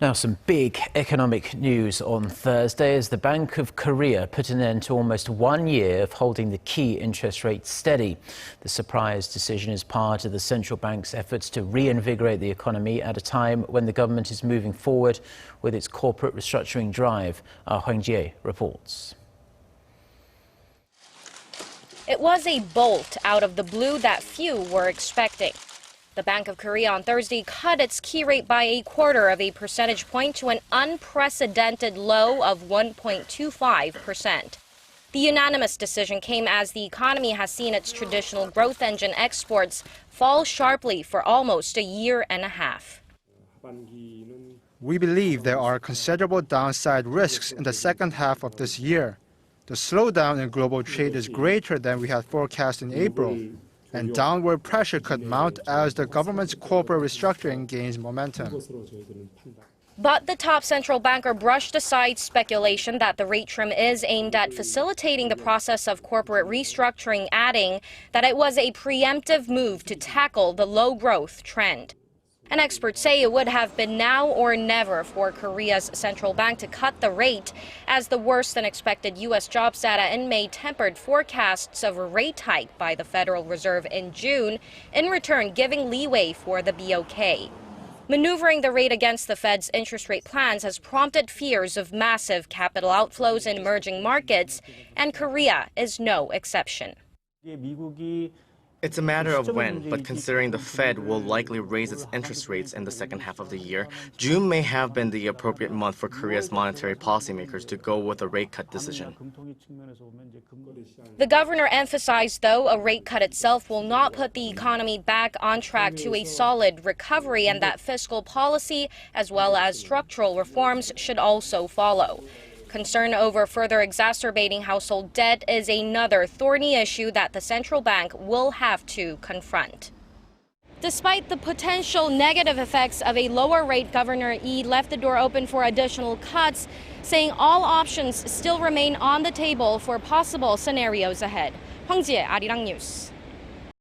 Now, some big economic news on Thursday as the Bank of Korea put an end to almost 1 year of holding the key interest rate steady. The surprise decision is part of the central bank's efforts to reinvigorate the economy at a time when the government is moving forward with its corporate restructuring drive. Hwang Ji-hye reports. It was a bolt out of the blue that few were expecting. The Bank of Korea on Thursday cut its key rate by 1/4 of a percentage point to an unprecedented low of 1.25%. The unanimous decision came as the economy has seen its traditional growth engine exports fall sharply for almost a year and a half. We believe there are considerable downside risks in the second half of this year. The slowdown in global trade is greater than we had forecast in April, and downward pressure could mount as the government's corporate restructuring gains momentum. But the top central banker brushed aside speculation that the rate trim is aimed at facilitating the process of corporate restructuring, adding that it was a preemptive move to tackle the low-growth trend. And experts say it would have been now or never for Korea's central bank to cut the rate, as the worse-than-expected U.S. jobs data in May tempered forecasts of a rate hike by the Federal Reserve in June, in return giving leeway for the BOK. Maneuvering the rate against the Fed's interest rate plans has prompted fears of massive capital outflows in emerging markets, and Korea is no exception. It's a matter of when, but considering the Fed will likely raise its interest rates in the second half of the year, June may have been the appropriate month for Korea's monetary policymakers to go with a rate cut decision. The governor emphasized, though, a rate cut itself will not put the economy back on track to a solid recovery, and that fiscal policy, as well as structural reforms, should also follow. Concern over further exacerbating household debt is another thorny issue that the central bank will have to confront. Despite the potential negative effects of a lower rate, Governor Lee left the door open for additional cuts, saying all options still remain on the table for possible scenarios ahead. Hwang Ji-hye, Arirang News.